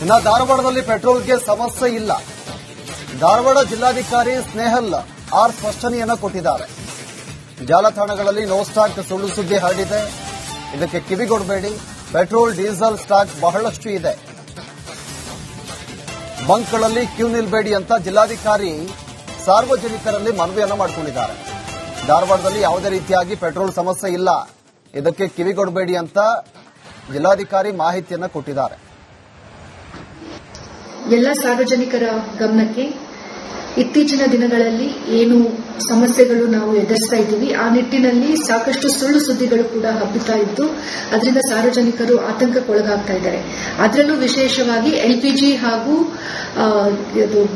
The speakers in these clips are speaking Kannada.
ಇನ್ನು ಧಾರವಾಡದಲ್ಲಿ ಪೆಟ್ರೋಲ್ಗೆ ಸಮಸ್ಯೆ ಇಲ್ಲ. ಧಾರವಾಡ ಜಿಲ್ಲಾಧಿಕಾರಿ ಸ್ನೇಹಲ್ ಆರ್ ಸ್ಪಷ್ಟನೆಯನ್ನು ಕೊಟ್ಟಿದ್ದಾರೆ. ಜಾಲತಾಣಗಳಲ್ಲಿ ನೋ ಸ್ಟಾಕ್ ಸುಳ್ಳು ಸುದ್ದಿ ಹರಡಿದೆ, ಇದಕ್ಕೆ ಕಿವಿಗೊಡಬೇಡಿ. ಪೆಟ್ರೋಲ್ ಡೀಸೆಲ್ ಸ್ಟಾಕ್ ಬಹಳಷ್ಟು ಇದೆ, ಬಂಕ್ಗಳಲ್ಲಿ ಕ್ಯೂ ನಿಲ್ಬೇಡಿ ಅಂತ ಜಿಲ್ಲಾಧಿಕಾರಿ ಸಾರ್ವಜನಿಕರಲ್ಲಿ ಮನವಿಯನ್ನು ಮಾಡಿಕೊಂಡಿದ್ದಾರೆ. ಧಾರವಾಡದಲ್ಲಿ ಯಾವುದೇ ರೀತಿಯಾಗಿ ಪೆಟ್ರೋಲ್ ಸಮಸ್ಯೆ ಇಲ್ಲ, ಇದಕ್ಕೆ ಕಿವಿಗೊಡಬೇಡಿ ಅಂತ ಜಿಲ್ಲಾಧಿಕಾರಿ ಮಾಹಿತಿಯನ್ನು ಕೊಟ್ಟಿದ್ದಾರೆ. ಎಲ್ಲ ಸಾರ್ವಜನಿಕರ ಗಮನಕ್ಕೆ ಇತ್ತೀಚಿನ ದಿನಗಳಲ್ಲಿ ಏನು ಸಮಸ್ಯೆಗಳು ನಾವು ಎದುರಿಸ್ತಾ ಇದ್ದೀವಿ, ಆ ನಿಟ್ಟಿನಲ್ಲಿ ಸಾಕಷ್ಟು ಸುಳ್ಳು ಸುದ್ದಿಗಳು ಕೂಡ ಹಬ್ಬುತ್ತಾ ಇದ್ದು ಅದರಿಂದ ಸಾರ್ವಜನಿಕರು ಆತಂಕಕ್ಕೊಳಗಾಗ್ತಾ ಇದ್ದಾರೆ. ಅದರಲ್ಲೂ ವಿಶೇಷವಾಗಿ ಎಲ್ಪಿಜಿ ಹಾಗೂ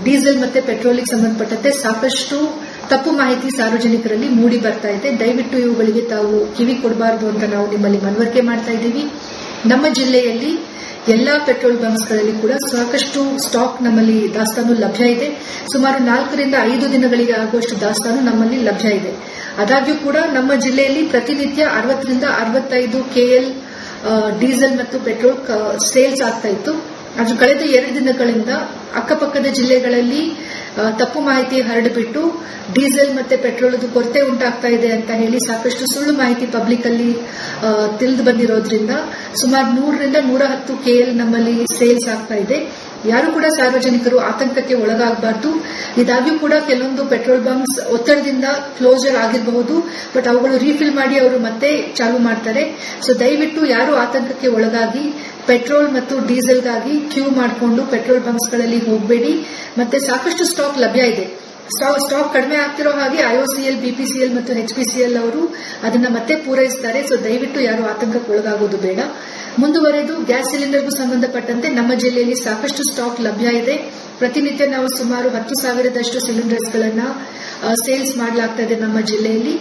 ಡೀಸೆಲ್ ಮತ್ತೆ ಪೆಟ್ರೋಲಿಗೆ ಸಂಬಂಧಪಟ್ಟಂತೆ ಸಾಕಷ್ಟು ತಪ್ಪು ಮಾಹಿತಿ ಸಾರ್ವಜನಿಕರಲ್ಲಿ ಮೂಡಿ ಬರ್ತಾ ಇದೆ. ದಯವಿಟ್ಟು ಇವುಗಳಿಗೆ ತಾವು ಕಿವಿ ಕೊಡಬಾರದು ಅಂತ ನಾವು ನಿಮ್ಮಲ್ಲಿ ಮನವರಿಕೆ ಮಾಡ್ತಾ ಇದ್ದೀವಿ. ನಮ್ಮ ಜಿಲ್ಲೆಯಲ್ಲಿ ಎಲ್ಲಾ ಪೆಟ್ರೋಲ್ ಬಂಕ್ಸ್ಗಳಲ್ಲಿ ಕೂಡ ಸಾಕಷ್ಟು ಸ್ಟಾಕ್ ನಮ್ಮಲ್ಲಿ ದಾಸ್ತಾನು ಲಭ್ಯ ಇದೆ. ಸುಮಾರು 4 ರಿಂದ 5 ದಿನಗಳಿಗೆ ಆಗುವಷ್ಟು ದಾಸ್ತಾನು ನಮ್ಮಲ್ಲಿ ಲಭ್ಯ ಇದೆ. ಆದಾಗ್ಯೂ ಕೂಡ ನಮ್ಮ ಜಿಲ್ಲೆಯಲ್ಲಿ ಪ್ರತಿನಿತ್ಯ 60 ರಿಂದ 65 ಕೆಎಲ್ ಡೀಸೆಲ್ ಮತ್ತು ಪೆಟ್ರೋಲ್ ಸೇಲ್ಸ್ ಆಗ್ತಾ ಇತ್ತು. ಅದು ಕಳೆದ 2 ದಿನಗಳಿಂದ ಅಕ್ಕಪಕ್ಕದ ಜಿಲ್ಲೆಗಳಲ್ಲಿ ತಪ್ಪು ಮಾಹಿತಿ ಹರಡಿಬಿಟ್ಟು ಡೀಸೆಲ್ ಮತ್ತೆ ಪೆಟ್ರೋಲ್ ಕೊರತೆ ಉಂಟಾಗ್ತಾ ಇದೆ ಅಂತ ಹೇಳಿ ಸಾಕಷ್ಟು ಸುಳ್ಳು ಮಾಹಿತಿ ಪಬ್ಲಿಕ್ ಅಲ್ಲಿ ತಿಳಿದು ಬಂದಿರೋದ್ರಿಂದ ಸುಮಾರು 100 ರಿಂದ 110 ಕೆಎಲ್ ನಮ್ಮಲ್ಲಿ ಸೇಲ್ಸ್ ಆಗ್ತಾ ಇದೆ. ಯಾರು ಕೂಡ ಸಾರ್ವಜನಿಕರು ಆತಂಕಕ್ಕೆ ಒಳಗಾಗಬಾರದು. ಇದಾಗ್ಯೂ ಕೂಡ ಕೆಲವೊಂದು ಪೆಟ್ರೋಲ್ ಬಂಕ್ಸ್ ಒತ್ತಡದಿಂದ ಕ್ಲೋಸರ್ ಆಗಿರಬಹುದು, ಬಟ್ ಅವುಗಳು ರೀಫಿಲ್ ಮಾಡಿ ಅವರು ಮತ್ತೆ ಚಾಲು ಮಾಡ್ತಾರೆ. ಸೊ ದಯವಿಟ್ಟು ಯಾರು ಆತಂಕಕ್ಕೆ ಒಳಗಾಗಿ ಪೆಟ್ರೋಲ್ ಮತ್ತು ಡೀಸೆಲ್ಗಾಗಿ ಕ್ಯೂ ಮಾಡಿಕೊಂಡು ಪೆಟ್ರೋಲ್ ಬಂಕ್ಸ್ಗಳಲ್ಲಿ ಹೋಗಬೇಡಿ. ಮತ್ತೆ ಸಾಕಷ್ಟು ಸ್ಟಾಕ್ ಲಭ್ಯ ಇದೆ. ಸ್ಟಾಕ್ ಕಡಿಮೆ ಆಗ್ತಿರೋ ಹಾಗೆ ಐಒಸಿಎಲ್, ಬಿಪಿಸಿಎಲ್ ಮತ್ತು ಎಚ್ಪಿಸಿಎಲ್ ಅವರು ಅದನ್ನ ಮತ್ತೆ ಪೂರೈಸುತ್ತಾರೆ. ಸೊ ದಯವಿಟ್ಟು ಯಾರು ಆತಂಕಕ್ಕೆ ಒಳಗಾಗೋದು ಬೇಡ. ಮುಂದುವರೆದು ಗ್ಯಾಸ್ ಸಿಲಿಂಡರ್ಗೂ ಸಂಬಂಧಪಟ್ಟಂತೆ ನಮ್ಮ ಜಿಲ್ಲೆಯಲ್ಲಿ ಸಾಕಷ್ಟು ಸ್ಟಾಕ್ ಲಭ್ಯ ಇದೆ. ಪ್ರತಿನಿತ್ಯ ನಾವು ಸುಮಾರು 10,000ದಷ್ಟು ಸಿಲಿಂಡರ್ಸ್ಗಳನ್ನ ಸೇಲ್ಸ್ ಮಾಡಲಾಗ್ತಾ ಇದೆ. ನಮ್ಮ ಜಿಲ್ಲೆಯಲ್ಲಿ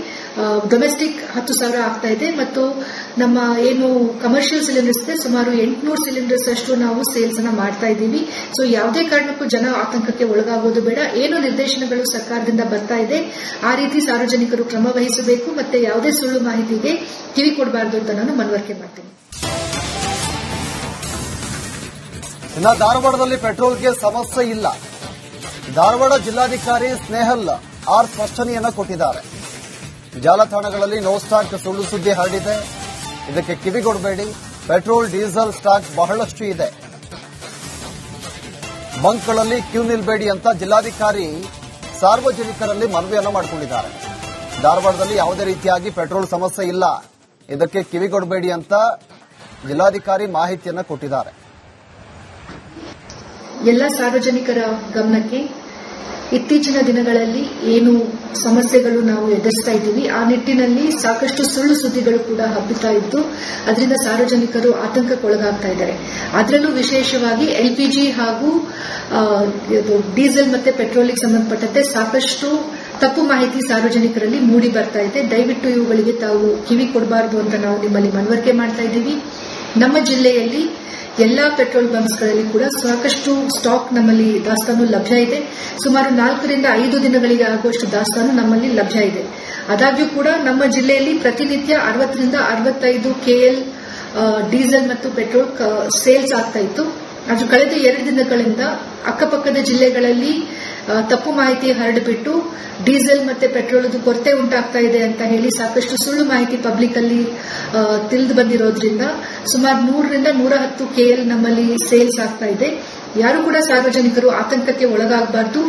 ಡೊಮೆಸ್ಟಿಕ್ 10,000 ಆಗ್ತಾ ಇದೆ ಮತ್ತು ನಮ್ಮ ಏನು ಕಮರ್ಷಿಯಲ್ ಸಿಲಿಂಡರ್ಸ್ ಇದೆ ಸುಮಾರು 800 ಸಿಲಿಂಡರ್ಸ್ ಅಷ್ಟು ನಾವು ಸೇಲ್ಸ್ ಅನ್ನ ಮಾಡ್ತಾ ಇದ್ದೀವಿ. ಸೊ ಯಾವುದೇ ಕಾರಣಕ್ಕೂ ಜನ ಆತಂಕಕ್ಕೆ ಒಳಗಾಗೋದು ಬೇಡ. ಏನು ನಿರ್ದೇಶನಗಳು ಸರ್ಕಾರದಿಂದ ಬರ್ತಾ ಇದೆ ಆ ರೀತಿ ಸಾರ್ವಜನಿಕರು ಕ್ರಮ ವಹಿಸಬೇಕು. ಮತ್ತೆ ಯಾವುದೇ ಸುಳ್ಳು ಮಾಹಿತಿಗೆ ಕಿವಿ ಕೊಡಬಾರದು ಅಂತ ನಾನು ಮನವರಿಕೆ ಮಾಡ್ತೀನಿ. ಇನ್ನು ಧಾರವಾಡದಲ್ಲಿ ಪೆಟ್ರೋಲ್ಗೆ ಸಮಸ್ಯೆ ಇಲ್ಲ. ಧಾರವಾಡ ಜಿಲ್ಲಾಧಿಕಾರಿ ಸ್ನೇಹಲ್ ಆರ್ ಸ್ಪಷ್ಟನೆಯನ್ನು ಕೊಟ್ಟಿದ್ದಾರೆ. ಜಾಲತಾಣಗಳಲ್ಲಿ ನೋ ಸ್ಟಾಕ್ ಸುಳ್ಳು ಸುದ್ದಿ ಹರಡಿದೆ, ಇದಕ್ಕೆ ಕಿವಿಗೊಡಬೇಡಿ. ಪೆಟ್ರೋಲ್ ಡೀಸೆಲ್ ಸ್ಟಾಕ್ ಬಹಳಷ್ಟು ಇದೆ, ಬಂಕ್ಗಳಲ್ಲಿ ಕ್ಯೂ ನಿಲ್ಬೇಡಿ ಅಂತ ಜಿಲ್ಲಾಧಿಕಾರಿ ಸಾರ್ವಜನಿಕರಲ್ಲಿ ಮನವಿಯನ್ನು ಮಾಡಿಕೊಂಡಿದ್ದಾರೆ. ಧಾರವಾಡದಲ್ಲಿ ಯಾವುದೇ ರೀತಿಯಾಗಿ ಪೆಟ್ರೋಲ್ ಸಮಸ್ಯೆ ಇಲ್ಲ, ಇದಕ್ಕೆ ಕಿವಿಗೊಡಬೇಡಿ ಅಂತ ಜಿಲ್ಲಾಧಿಕಾರಿ ಮಾಹಿತಿಯನ್ನು ಕೊಟ್ಟಿದ್ದಾರೆ. ಎಲ್ಲ ಸಾರ್ವಜನಿಕರ ಗಮನಕ್ಕೆ ಇತ್ತೀಚಿನ ದಿನಗಳಲ್ಲಿ ಏನು ಸಮಸ್ಯೆಗಳು ನಾವು ಎದುರಿಸ್ತಾ ಇದ್ದೀವಿ, ಆ ನಿಟ್ಟಿನಲ್ಲಿ ಸಾಕಷ್ಟು ಸುಳ್ಳು ಸುದ್ದಿಗಳು ಕೂಡ ಹಬ್ಬುತ್ತಾ ಇದ್ದು ಅದರಿಂದ ಸಾರ್ವಜನಿಕರು ಆತಂಕಕ್ಕೊಳಗಾಗ್ತಾ ಇದ್ದಾರೆ. ಅದರಲ್ಲೂ ವಿಶೇಷವಾಗಿ ಎಲ್ಪಿಜಿ ಹಾಗೂ ಡೀಸೆಲ್ ಮತ್ತೆ ಪೆಟ್ರೋಲಿಗೆ ಸಂಬಂಧಪಟ್ಟಂತೆ ಸಾಕಷ್ಟು ತಪ್ಪು ಮಾಹಿತಿ ಸಾರ್ವಜನಿಕರಲ್ಲಿ ಮೂಡಿ ಬರ್ತಾ ಇದೆ. ದಯವಿಟ್ಟು ಇವುಗಳಿಗೆ ತಾವು ಕಿವಿ ಕೊಡಬಾರದು ಅಂತ ನಾವು ನಿಮ್ಮಲ್ಲಿ ಮನವರಿಕೆ ಮಾಡ್ತಾ ಇದ್ದೀವಿ. ನಮ್ಮ ಜಿಲ್ಲೆಯಲ್ಲಿ ಎಲ್ಲಾ ಪೆಟ್ರೋಲ್ ಬಂಕ್ಸ್ಗಳಲ್ಲಿ ಕೂಡ ಸಾಕಷ್ಟು ಸ್ಟಾಕ್ ನಮ್ಮಲ್ಲಿ ದಾಸ್ತಾನು ಲಭ್ಯ ಇದೆ. ಸುಮಾರು 4 ರಿಂದ 5 ದಿನಗಳಿಗೆ ಆಗುವಷ್ಟು ದಾಸ್ತಾನು ನಮ್ಮಲ್ಲಿ ಲಭ್ಯ ಇದೆ. ಆದಾಗ್ಯೂ ಕೂಡ ನಮ್ಮ ಜಿಲ್ಲೆಯಲ್ಲಿ ಪ್ರತಿನಿತ್ಯ 60 ರಿಂದ 65 ಕೆಎಲ್ ಡೀಸೆಲ್ ಮತ್ತು ಪೆಟ್ರೋಲ್ ಸೇಲ್ಸ್ ಆಗ್ತಾ ಇತ್ತು. ಅದು ಕಳೆದ 2 ದಿನಗಳಿಂದ ಅಕ್ಕಪಕ್ಕದ ಜಿಲ್ಲೆಗಳಲ್ಲಿ ತಪ್ಪು ಮಾಹಿತಿ ಹರಡಿಬಿಟ್ಟು ಡೀಸೆಲ್ ಮತ್ತೆ ಪೆಟ್ರೋಲ್ ಕೊರತೆ ಉಂಟಾಗ್ತಾ ಇದೆ ಅಂತ ಹೇಳಿ ಸಾಕಷ್ಟು ಸುಳ್ಳು ಮಾಹಿತಿ ಪಬ್ಲಿಕ್ ಅಲ್ಲಿ ತಿಳಿದು ಬಂದಿರೋದ್ರಿಂದ ಸುಮಾರು 100 ರಿಂದ 110 ಕೆಎಲ್ ನಮ್ಮಲ್ಲಿ ಸೇಲ್ಸ್ ಆಗ್ತಾ ಇದೆ. ಯಾರು ಕೂಡ ಸಾರ್ವಜನಿಕರು ಆತಂಕಕ್ಕೆ ಒಳಗಾಗಬಾರದು.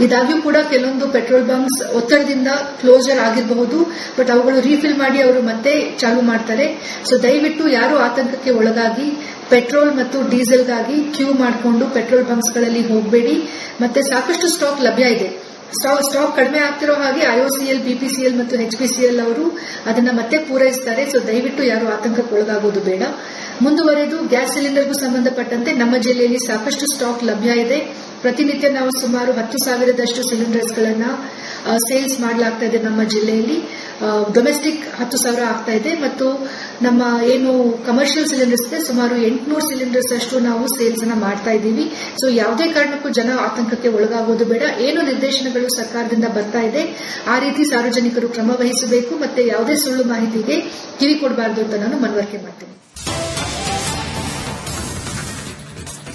ಇದಾಗ್ಯೂ ಕೂಡ ಕೆಲವೊಂದು ಪೆಟ್ರೋಲ್ ಬಂಕ್ಸ್ ಒತ್ತಡದಿಂದ ಕ್ಲೋಸರ್ ಆಗಿರಬಹುದು, ಬಟ್ ಅವುಗಳು ರೀಫಿಲ್ ಮಾಡಿ ಅವರು ಮತ್ತೆ ಚಾಲು ಮಾಡ್ತಾರೆ. ಸೊ ದಯವಿಟ್ಟು ಯಾರು ಆತಂಕಕ್ಕೆ ಒಳಗಾಗಿ ಪೆಟ್ರೋಲ್ ಮತ್ತು ಡೀಸೆಲ್ಗಾಗಿ ಕ್ಯೂ ಮಾಡಿಕೊಂಡು ಪೆಟ್ರೋಲ್ ಬಂಕ್ಸ್ಗಳಲ್ಲಿ ಹೋಗಬೇಡಿ. ಮತ್ತೆ ಸಾಕಷ್ಟು ಸ್ಟಾಕ್ ಲಭ್ಯ ಇದೆ. ಸ್ಟಾಕ್ ಕಡಿಮೆ ಆಗ್ತಿರೋ ಹಾಗೆ ಐಒಸಿಎಲ್, ಬಿಪಿಸಿಎಲ್ ಮತ್ತು ಎಚ್ಪಿಸಿಎಲ್ ಅವರು ಅದನ್ನ ಮತ್ತೆ ಪೂರೈಸುತ್ತಾರೆ. ಸೊ ದಯವಿಟ್ಟು ಯಾರು ಆತಂಕಕ್ಕೆ ಒಳಗಾಗೋದು ಬೇಡ. ಮುಂದುವರೆದು ಗ್ಯಾಸ್ ಸಿಲಿಂಡರ್ಗೂ ಸಂಬಂಧಪಟ್ಟಂತೆ ನಮ್ಮ ಜಿಲ್ಲೆಯಲ್ಲಿ ಸಾಕಷ್ಟು ಸ್ಟಾಕ್ ಲಭ್ಯ ಇದೆ. ಪ್ರತಿನಿತ್ಯ ನಾವು ಸುಮಾರು 10,000ದಷ್ಟು ಸಿಲಿಂಡರ್ಸ್ಗಳನ್ನ ಸೇಲ್ಸ್ ಮಾಡಲಾಗ್ತಾ ಇದೆ. ನಮ್ಮ ಜಿಲ್ಲೆಯಲ್ಲಿ ಡೊಮೆಸ್ಟಿಕ್ 10,000 ಆಗ್ತಾ ಇದೆ ಮತ್ತು ನಮ್ಮ ಏನು ಕಮರ್ಷಿಯಲ್ ಸಿಲಿಂಡರ್ಸ್ ಇದೆ ಸುಮಾರು 800 ಸಿಲಿಂಡರ್ಸ್ ಅಷ್ಟು ನಾವು ಸೇಲ್ಸ್ ಅನ್ನ ಮಾಡ್ತಾ ಇದ್ದೀವಿ. ಸೊ ಯಾವುದೇ ಕಾರಣಕ್ಕೂ ಜನ ಆತಂಕಕ್ಕೆ ಒಳಗಾಗೋದು ಬೇಡ. ಏನು ನಿರ್ದೇಶನಗಳು ಸರ್ಕಾರದಿಂದ ಬರ್ತಾ ಇದೆ ಆ ರೀತಿ ಸಾರ್ವಜನಿಕರು ಕ್ರಮ ವಹಿಸಬೇಕು. ಮತ್ತೆ ಯಾವುದೇ ಸುಳ್ಳು ಮಾಹಿತಿಗೆ ಕಿವಿ ಕೊಡಬಾರದು ಅಂತ ನಾನು ಮನವರಿಕೆ ಮಾಡ್ತೀನಿ.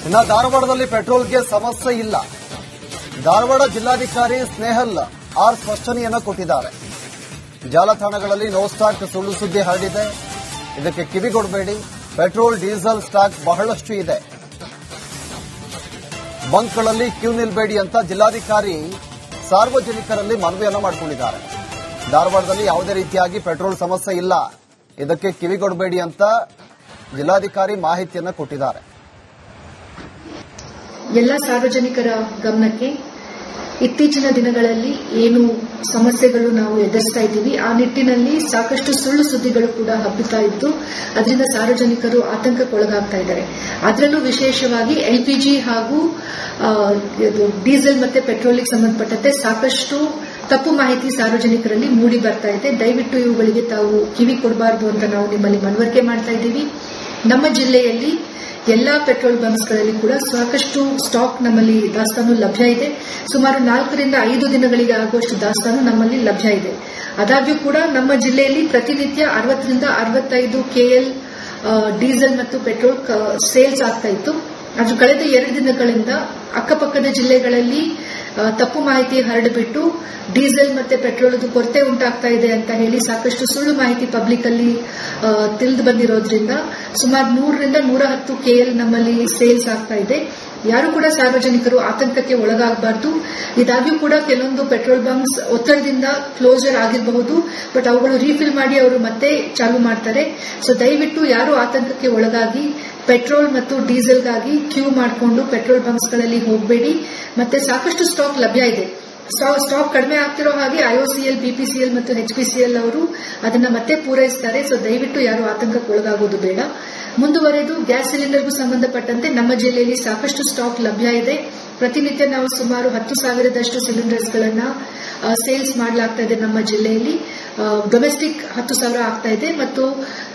ಇನ್ನು ಧಾರವಾಡದಲ್ಲಿ ಪೆಟ್ರೋಲ್ಗೆ ಸಮಸ್ಯೆ ಇಲ್ಲ. ಧಾರವಾಡ ಜಿಲ್ಲಾಧಿಕಾರಿ ಸ್ನೇಹಲ್ ಆರ್ ಸ್ಪಷ್ಟನೆಯನ್ನ ಕೊಟ್ಟಿದ್ದಾರೆ. ಜಾಲತಾಣಗಳಲ್ಲಿ ನೋ ಸ್ಟಾಕ್ ಸುಳ್ಳು ಸುದ್ದಿ ಹರಡಿದೆ, ಇದಕ್ಕೆ ಕಿವಿಗೊಡಬೇಡಿ. ಪೆಟ್ರೋಲ್ ಡೀಸೆಲ್ ಸ್ಟಾಕ್ ಬಹಳಷ್ಟು ಇದೆ, ಬಂಕ್ಗಳಲ್ಲಿ ಕ್ಯೂ ನಿಲ್ಬೇಡಿ ಅಂತ ಜಿಲ್ಲಾಧಿಕಾರಿ ಸಾರ್ವಜನಿಕರಲ್ಲಿ ಮನವಿಯನ್ನ ಮಾಡಿಕೊಂಡಿದ್ದಾರೆ. ಧಾರವಾಡದಲ್ಲಿ ಯಾವುದೇ ರೀತಿಯಾಗಿ ಪೆಟ್ರೋಲ್ ಸಮಸ್ಯೆ ಇಲ್ಲ, ಇದಕ್ಕೆ ಕಿವಿಗೊಡಬೇಡಿ ಅಂತ ಜಿಲ್ಲಾಧಿಕಾರಿ ಮಾಹಿತಿಯನ್ನ ಕೊಟ್ಟಿದ್ದಾರೆ. ಎಲ್ಲ ಸಾರ್ವಜನಿಕರ ಗಮನಕ್ಕೆ ಇತ್ತೀಚಿನ ದಿನಗಳಲ್ಲಿ ಏನು ಸಮಸ್ಯೆಗಳು ನಾವು ಎದುರಿಸ್ತಾ ಇದ್ದೀವಿ, ಆ ನಿಟ್ಟಿನಲ್ಲಿ ಸಾಕಷ್ಟು ಸುಳ್ಳು ಸುದ್ದಿಗಳು ಕೂಡ ಹಬ್ಬುತ್ತಾ ಇದ್ದು ಅದರಿಂದ ಸಾರ್ವಜನಿಕರು ಆತಂಕಕ್ಕೊಳಗಾಗ್ತಾ ಇದ್ದಾರೆ. ಅದರಲ್ಲೂ ವಿಶೇಷವಾಗಿ ಎಲ್ಪಿಜಿ ಹಾಗೂ ಡೀಸೆಲ್ ಮತ್ತೆ ಪೆಟ್ರೋಲ್ಗೆ ಸಂಬಂಧಪಟ್ಟಂತೆ ಸಾಕಷ್ಟು ತಪ್ಪು ಮಾಹಿತಿ ಸಾರ್ವಜನಿಕರಲ್ಲಿ ಮೂಡಿ ಬರ್ತಾ ಇದೆ. ದಯವಿಟ್ಟು ಇವುಗಳಿಗೆ ತಾವು ಕಿವಿ ಕೊಡಬಾರದು ಅಂತ ನಾವು ನಿಮ್ಮಲ್ಲಿ ಮನವರಿಕೆ ಮಾಡ್ತಾ ಇದ್ದೀವಿ. ನಮ್ಮ ಜಿಲ್ಲೆಯಲ್ಲಿ ಎಲ್ಲಾ ಪೆಟ್ರೋಲ್ ಬಂಕ್ಸ್ಗಳಲ್ಲಿ ಕೂಡ ಸಾಕಷ್ಟು ಸ್ಟಾಕ್ ನಮ್ಮಲ್ಲಿ ದಾಸ್ತಾನು ಲಭ್ಯ ಇದೆ. ಸುಮಾರು 4 ರಿಂದ 5 ದಿನಗಳಿಗೆ ಆಗುವಷ್ಟು ದಾಸ್ತಾನು ನಮ್ಮಲ್ಲಿ ಲಭ್ಯ ಇದೆ. ಆದಾಗ್ಯೂ ಕೂಡ ನಮ್ಮ ಜಿಲ್ಲೆಯಲ್ಲಿ ಪ್ರತಿನಿತ್ಯ 60 ರಿಂದ 65 KL ಡೀಸೆಲ್ ಮತ್ತು ಪೆಟ್ರೋಲ್ ಸೇಲ್ಸ್ ಆಗ್ತಾ ಇತ್ತು. ಅದು ಕಳೆದ 2 ದಿನಗಳಿಂದ ಅಕ್ಕಪಕ್ಕದ ಜಿಲ್ಲೆಗಳಲ್ಲಿ ತಪ್ಪು ಮಾಹಿತಿ ಹರಡಿಬಿಟ್ಟು ಡೀಸೆಲ್ ಮತ್ತೆ ಪೆಟ್ರೋಲ್ ಕೊರತೆ ಉಂಟಾಗ್ತಾ ಇದೆ ಅಂತ ಹೇಳಿ ಸಾಕಷ್ಟು ಸುಳ್ಳು ಮಾಹಿತಿ ಪಬ್ಲಿಕ್ ಅಲ್ಲಿ ತಿಳಿದು ಬಂದಿರೋದ್ರಿಂದ ಸುಮಾರು 100 ರಿಂದ 110 KL ನಮ್ಮಲ್ಲಿ ಸೇಲ್ಸ್ ಆಗ್ತಾ ಇದೆ. ಯಾರು ಕೂಡ ಸಾರ್ವಜನಿಕರು ಆತಂಕಕ್ಕೆ ಒಳಗಾಗಬಾರದು. ಇದಾಗ್ಯೂ ಕೂಡ ಕೆಲವೊಂದು ಪೆಟ್ರೋಲ್ ಬಂಕ್ಸ್ ಒತ್ತಡದಿಂದ ಕ್ಲೋಸರ್ ಆಗಿರಬಹುದು, ಬಟ್ ಅವುಗಳು ರೀಫಿಲ್ ಮಾಡಿ ಅವರು ಮತ್ತೆ ಚಾಲು ಮಾಡ್ತಾರೆ. ಸೊ ದಯವಿಟ್ಟು ಯಾರು ಆತಂಕಕ್ಕೆ ಒಳಗಾಗಿ ಪೆಟ್ರೋಲ್ ಮತ್ತು ಡೀಸೆಲ್ಗಾಗಿ ಕ್ಯೂ ಮಾಡಿಕೊಂಡು ಪೆಟ್ರೋಲ್ ಬಂಕ್ಸ್ಗಳಲ್ಲಿ ಹೋಗಬೇಡಿ. ಮತ್ತೆ ಸಾಕಷ್ಟು ಸ್ಟಾಕ್ ಲಭ್ಯ ಇದೆ. ಸ್ಟಾಕ್ ಕಡಿಮೆ ಆಗ್ತಿರೋ ಹಾಗೆ IOCL, BPCL ಮತ್ತು HPCL ಅವರು ಅದನ್ನ ಮತ್ತೆ ಪೂರೈಸುತ್ತಾರೆ. ಸೊ ದಯವಿಟ್ಟು ಯಾರು ಆತಂಕಕ್ಕೆ ಒಳಗಾಗೋದು ಬೇಡ. ಮುಂದುವರೆದು ಗ್ಯಾಸ್ ಸಿಲಿಂಡರ್ಗೂ ಸಂಬಂಧಪಟ್ಟಂತೆ ನಮ್ಮ ಜಿಲ್ಲೆಯಲ್ಲಿ ಸಾಕಷ್ಟು ಸ್ಟಾಕ್ ಲಭ್ಯ ಇದೆ. ಪ್ರತಿನಿತ್ಯ ನಾವು ಸುಮಾರು 10,000ದಷ್ಟು ಸಿಲಿಂಡರ್ಸ್ಗಳನ್ನ ಸೇಲ್ಸ್ ಮಾಡಲಾಗ್ತಾ ಇದೆ. ನಮ್ಮ ಜಿಲ್ಲೆಯಲ್ಲಿ ಡೊಮೆಸ್ಟಿಕ್ 10,000 ಆಗ್ತಾ ಇದೆ ಮತ್ತು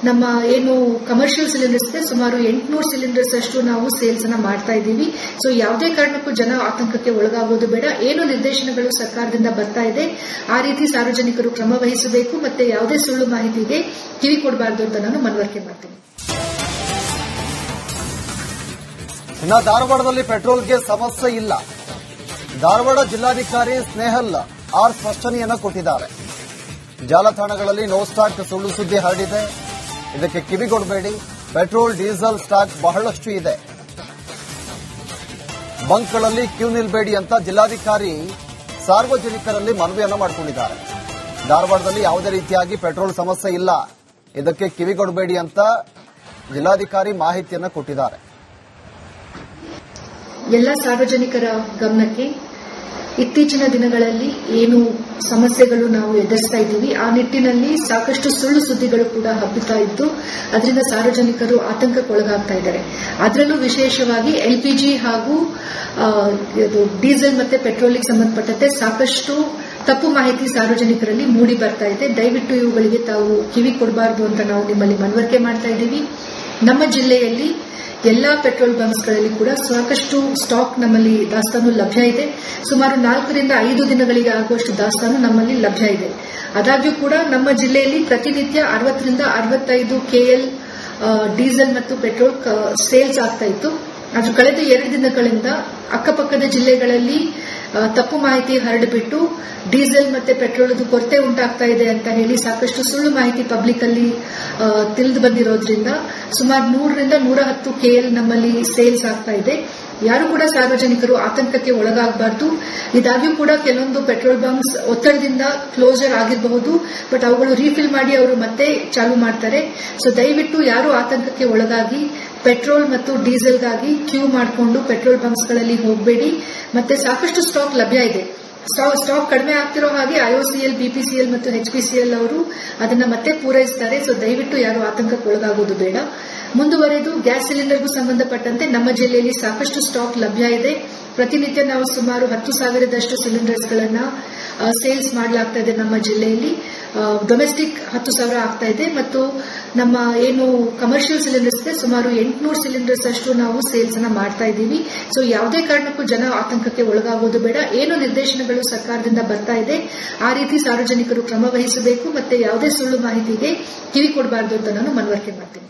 ನಮ್ಮ ಏನು ಕಮರ್ಷಿಯಲ್ ಸಿಲಿಂಡರ್ಸ್ ಇದೆ ಸುಮಾರು 800 ಸಿಲಿಂಡರ್ಸ್ ಅಷ್ಟು ನಾವು ಸೇಲ್ಸ್ ಅನ್ನ ಮಾಡ್ತಾ ಇದ್ದೀವಿ. ಸೊ ಯಾವುದೇ ಕಾರಣಕ್ಕೂ ಜನ ಆತಂಕಕ್ಕೆ ಒಳಗಾಗೋದು ಬೇಡ. ಏನು ನಿರ್ದೇಶನಗಳು ಸರ್ಕಾರದಿಂದ ಬರ್ತಾ ಇದೆ ಆ ರೀತಿ ಸಾರ್ವಜನಿಕರು ಕ್ರಮ ವಹಿಸಬೇಕು ಮತ್ತೆ ಯಾವುದೇ ಸುಳ್ಳು ಮಾಹಿತಿಗೆ ಕಿವಿ ಕೊಡಬಾರದು ಅಂತ ನಾನು ಮನವರಿಕೆ ಮಾಡ್ತೀನಿ. ಇನ್ನು ಧಾರವಾಡದಲ್ಲಿ ಪೆಟ್ರೋಲ್ಗೆ ಸಮಸ್ಯೆ ಇಲ್ಲ. ಧಾರವಾಡ ಜಿಲ್ಲಾಧಿಕಾರಿ ಸ್ನೇಹಲ್ ಆರ್ ಸ್ಪಷ್ಟನೆಯನ್ನ ಕೊಟ್ಟಿದ್ದಾರೆ. ಜಾಲತಾಣಗಳಲ್ಲಿ ನೋ ಸ್ಟಾಕ್ ಸುಳ್ಳು ಸುದ್ದಿ ಹರಡಿದೆ, ಇದಕ್ಕೆ ಕಿವಿಗೊಡಬೇಡಿ. ಪೆಟ್ರೋಲ್ ಡೀಸೆಲ್ ಸ್ಟಾಕ್ ಬಹಳಷ್ಟು ಇದೆ, ಬಂಕ್ಗಳಲ್ಲಿ ಕ್ಯೂ ನಿಲ್ಬೇಡಿ ಅಂತ ಜಿಲ್ಲಾಧಿಕಾರಿ ಸಾರ್ವಜನಿಕರಲ್ಲಿ ಮನವಿಯನ್ನ ಮಾಡಿಕೊಂಡಿದ್ದಾರೆ. ಧಾರವಾಡದಲ್ಲಿ ಯಾವುದೇ ರೀತಿಯಾಗಿ ಪೆಟ್ರೋಲ್ ಸಮಸ್ಯೆ ಇಲ್ಲ, ಇದಕ್ಕೆ ಕಿವಿಗೊಡಬೇಡಿ ಅಂತ ಜಿಲ್ಲಾಧಿಕಾರಿ ಮಾಹಿತಿಯನ್ನ ಕೊಟ್ಟಿದ್ದಾರೆ. ಎಲ್ಲ ಸಾರ್ವಜನಿಕರ ಗಮನಕ್ಕೆ ಇತ್ತೀಚಿನ ದಿನಗಳಲ್ಲಿ ಏನು ಸಮಸ್ಯೆಗಳು ನಾವು ಎದುರಿಸ್ತಾ ಇದ್ದೀವಿ, ಆ ನಿಟ್ಟಿನಲ್ಲಿ ಸಾಕಷ್ಟು ಸುಳ್ಳು ಸುದ್ದಿಗಳು ಕೂಡ ಹಬ್ಬುತ್ತಾ ಇದ್ದು ಅದರಿಂದ ಸಾರ್ವಜನಿಕರು ಆತಂಕಕ್ಕೊಳಗಾಗ್ತಾ ಇದ್ದಾರೆ. ಅದರಲ್ಲೂ ವಿಶೇಷವಾಗಿ ಎಲ್ಪಿಜಿ ಹಾಗೂ ಡೀಸೆಲ್ ಮತ್ತೆ ಪೆಟ್ರೋಲ್ಗೆ ಸಂಬಂಧಪಟ್ಟಂತೆ ಸಾಕಷ್ಟು ತಪ್ಪು ಮಾಹಿತಿ ಸಾರ್ವಜನಿಕರಲ್ಲಿ ಮೂಡಿ ಬರ್ತಾ ಇದೆ. ದಯವಿಟ್ಟು ಇವುಗಳಿಗೆ ತಾವು ಕಿವಿ ಕೊಡಬಾರದು ಅಂತ ನಾವು ನಿಮ್ಮಲ್ಲಿ ಮನವರಿಕೆ ಮಾಡ್ತಾ ಇದ್ದೀವಿ. ನಮ್ಮ ಜಿಲ್ಲೆಯಲ್ಲಿ ಎಲ್ಲಾ ಪೆಟ್ರೋಲ್ ಬಂಕ್ಸ್ಗಳಲ್ಲಿ ಕೂಡ ಸಾಕಷ್ಟು ಸ್ಟಾಕ್ ನಮ್ಮಲ್ಲಿ ದಾಸ್ತಾನು ಲಭ್ಯ ಇದೆ. ಸುಮಾರು 4 ರಿಂದ 5 ದಿನಗಳಿಗೆ ಆಗುವಷ್ಟು ದಾಸ್ತಾನು ನಮ್ಮಲ್ಲಿ ಲಭ್ಯ ಇದೆ. ಆದಾಗ್ಯೂ ಕೂಡ ನಮ್ಮ ಜಿಲ್ಲೆಯಲ್ಲಿ ಪ್ರತಿನಿತ್ಯ 60 ರಿಂದ 65 KL ಡೀಸೆಲ್ ಮತ್ತು ಪೆಟ್ರೋಲ್ ಸೇಲ್ಸ್ ಆಗ್ತಾ ಇತ್ತು. ಅದು ಕಳೆದ 2 ದಿನಗಳಿಂದ ಅಕ್ಕಪಕ್ಕದ ಜಿಲ್ಲೆಗಳಲ್ಲಿ ತಪ್ಪು ಮಾಹಿತಿ ಹರಡಿಬಿಟ್ಟು ಡೀಸೆಲ್ ಮತ್ತೆ ಪೆಟ್ರೋಲ್ ಕೊರತೆ ಉಂಟಾಗ್ತಾ ಇದೆ ಅಂತ ಹೇಳಿ ಸಾಕಷ್ಟು ಸುಳ್ಳು ಮಾಹಿತಿ ಪಬ್ಲಿಕ್ ಅಲ್ಲಿ ತಿಳಿದು ಬಂದಿರೋದ್ರಿಂದ ಸುಮಾರು 100 ರಿಂದ 110 KL ನಮ್ಮಲ್ಲಿ ಸೇಲ್ಸ್ ಆಗ್ತಾ ಇದೆ. ಯಾರು ಕೂಡ ಸಾರ್ವಜನಿಕರು ಆತಂಕಕ್ಕೆ ಒಳಗಾಗಬಾರದು. ಇದಾಗ್ಯೂ ಕೂಡ ಕೆಲವೊಂದು ಪೆಟ್ರೋಲ್ ಬಂಕ್ಸ್ ಒತ್ತಡದಿಂದ ಕ್ಲೋಸರ್ ಆಗಿರಬಹುದು, ಬಟ್ ಅವುಗಳು ರೀಫಿಲ್ ಮಾಡಿ ಅವರು ಮತ್ತೆ ಚಾಲು ಮಾಡ್ತಾರೆ. ಸೊ ದಯವಿಟ್ಟು ಯಾರು ಆತಂಕಕ್ಕೆ ಒಳಗಾಗಿ ಪೆಟ್ರೋಲ್ ಮತ್ತು ಡೀಸೆಲ್ಗಾಗಿ ಕ್ಯೂ ಮಾಡಿಕೊಂಡು ಪೆಟ್ರೋಲ್ ಬಂಕ್ಸ್ಗಳಲ್ಲಿ ಹೋಗಬೇಡಿ. ಮತ್ತೆ ಸಾಕಷ್ಟು ಸ್ಟಾಕ್ ಲಭ್ಯ ಇದೆ. ಸ್ಟಾಕ್ ಕಡಿಮೆ ಆಗ್ತಿರೋ ಹಾಗೆ IOCL, BPCL ಮತ್ತು HPCL ಅವರು ಅದನ್ನ ಮತ್ತೆ ಪೂರೈಸುತ್ತಾರೆ. ಸೊ ದಯವಿಟ್ಟು ಯಾರು ಆತಂಕಕ್ಕೆ ಒಳಗಾಗೋದು ಬೇಡ. ಮುಂದುವರೆದು ಗ್ಯಾಸ್ ಸಿಲಿಂಡರ್ಗೂ ಸಂಬಂಧಪಟ್ಟಂತೆ ನಮ್ಮ ಜಿಲ್ಲೆಯಲ್ಲಿ ಸಾಕಷ್ಟು ಸ್ಟಾಕ್ ಲಭ್ಯ ಇದೆ. ಪ್ರತಿನಿತ್ಯ ನಾವು ಸುಮಾರು 10,000ದಷ್ಟು ಸಿಲಿಂಡರ್ಸ್ಗಳನ್ನ ಸೇಲ್ಸ್ ಮಾಡಲಾಗ್ತಾ ಇದೆ. ನಮ್ಮ ಜಿಲ್ಲೆಯಲ್ಲಿ ಡೊಮೆಸ್ಟಿಕ್ 10,000 ಆಗ್ತಾ ಇದೆ ಮತ್ತು ನಮ್ಮ ಏನು ಕಮರ್ಷಿಯಲ್ ಸಿಲಿಂಡರ್ಸ್ ಇದೆ ಸುಮಾರು 800 ಸಿಲಿಂಡರ್ಸ್ ಅಷ್ಟು ನಾವು ಸೇಲ್ಸ್ ಅನ್ನ ಮಾಡ್ತಾ ಇದ್ದೀವಿ. ಸೊ ಯಾವುದೇ ಕಾರಣಕ್ಕೂ ಜನ ಆತಂಕಕ್ಕೆ ಒಳಗಾಗೋದು ಬೇಡ. ಏನು ನಿರ್ದೇಶನಗಳು ಸರ್ಕಾರದಿಂದ ಬರ್ತಾ ಇದೆ ಆ ರೀತಿ ಸಾರ್ವಜನಿಕರು ಕ್ರಮ ವಹಿಸಬೇಕು ಮತ್ತೆ ಯಾವುದೇ ಸುಳ್ಳು ಮಾಹಿತಿಗೆ ಕಿವಿ ಕೊಡಬಾರದು ಅಂತ ನಾನು ಮನವರಿಕೆ ಮಾಡ್ತೀನಿ.